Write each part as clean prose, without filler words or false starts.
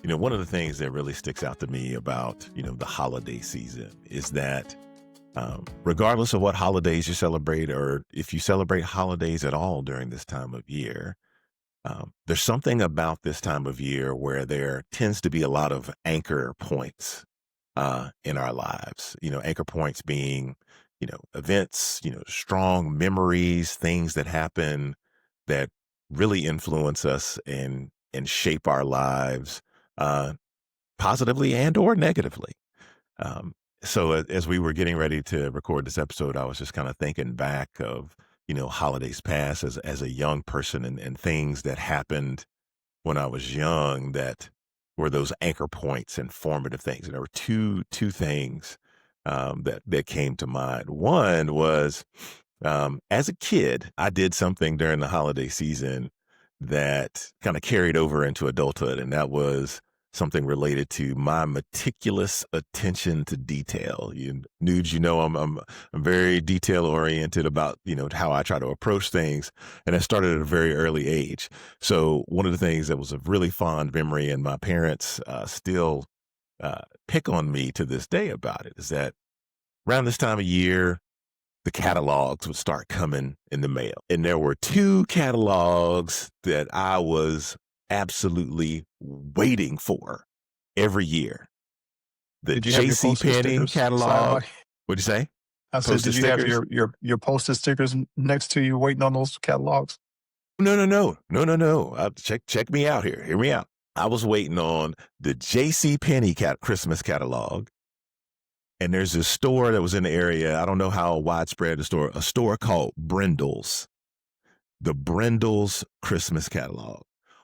One of the things that really sticks out to me about, the holiday season is that regardless of what holidays you celebrate, or if you celebrate holidays at all during this time of year, there's something about this time of year where there tends to be a lot of anchor points in our lives. Anchor points being, events, strong memories, things that happen that really influence us and shape our lives uh, positively and or negatively. Um, so as we were getting ready to record this episode, I was just kind of thinking back of, holidays past as a young person, and things that happened when I was young that were those anchor points and formative things. And there were two things that came to mind. One was, as a kid, I did something during the holiday season that kind of carried over into adulthood, and that was something related to my meticulous attention to detail. Nuge, I'm very detail oriented about how I try to approach things, and I started at a very early age. So one of the things that was a really fond memory, and my parents still pick on me to this day about it, is that around this time of year, the catalogs would start coming in the mail. And there were two catalogs that I was absolutely waiting for every year. The Did you have your J.C. postage Penney stickers side catalog. by? What'd you say? I said, Postage did you have stickers? your postage stickers next to you waiting on those catalogs? No. Check me out here. Hear me out. I was waiting on the J.C. Penney Christmas catalog. And there's this store that was in the area. I don't know how widespread a store called Brindle's, the Brindle's Christmas catalog.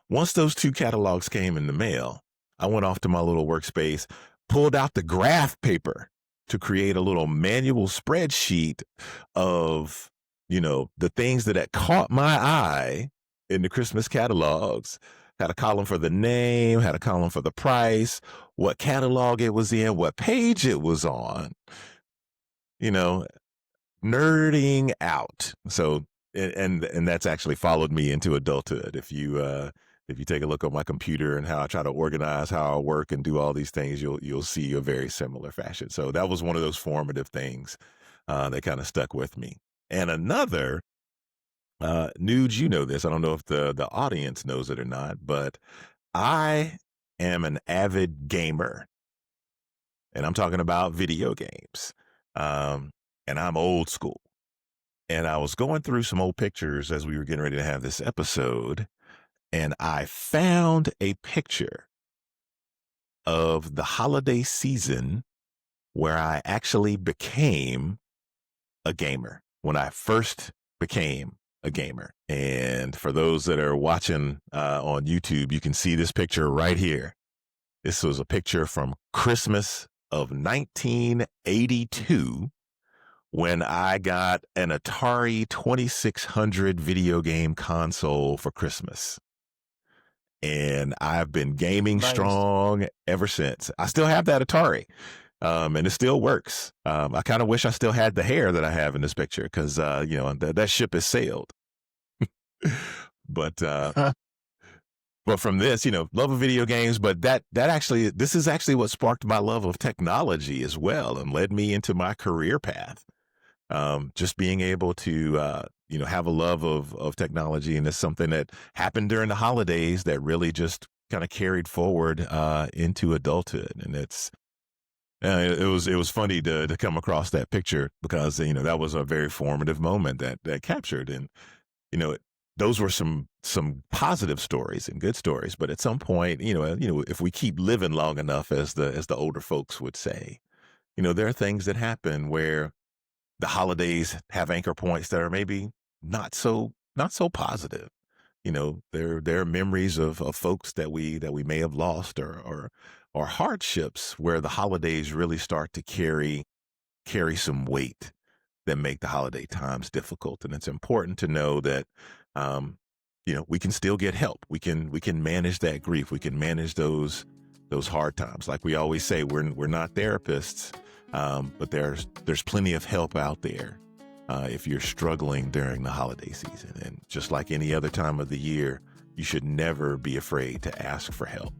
Once those two catalogs came in the mail, I went off to my little workspace, pulled out the graph paper to create a little manual spreadsheet of, the things that had caught my eye in the Christmas catalogs. Had a column for the name, had a column for the price, what catalog it was in, what page it was on, nerding out. So, and that's actually followed me into adulthood. If you take a look at my computer and how I try to organize how I work and do all these things, you'll see a very similar fashion. So that was one of those formative things that kind of stuck with me. And another, Nuge, you know this. I don't know if the audience knows it or not, but I am an avid gamer, and I'm talking about video games. And I'm old school. And I was going through some old pictures as we were getting ready to have this episode, and I found a picture of the holiday season where I actually became a gamer, when I first became a gamer. And for those that are watching on YouTube, you can see this picture right here. This was a picture from Christmas of 1982 when I got an Atari 2600 video game console for Christmas. And I've been gaming strong ever since. I still have that Atari. And it still works. I kind of wish I still had the hair that I have in this picture, because, that ship has sailed. But from this, love of video games, but this is actually what sparked my love of technology as well, and led me into my career path. Just being able to, have a love of technology. And it's something that happened during the holidays that really just kind of carried forward into adulthood. And it was funny to come across that picture, because that was a very formative moment that captured. And those were some positive stories and good stories. But at some point, if we keep living long enough, as the older folks would say, there are things that happen where the holidays have anchor points that are maybe not so positive. There are memories of folks that we may have lost, or hardships where the holidays really start to carry some weight that make the holiday times difficult. And it's important to know that, we can still get help. We can manage that grief. We can manage those hard times. Like we always say, we're not therapists, but there's plenty of help out there if you're struggling during the holiday season. And just like any other time of the year, you should never be afraid to ask for help.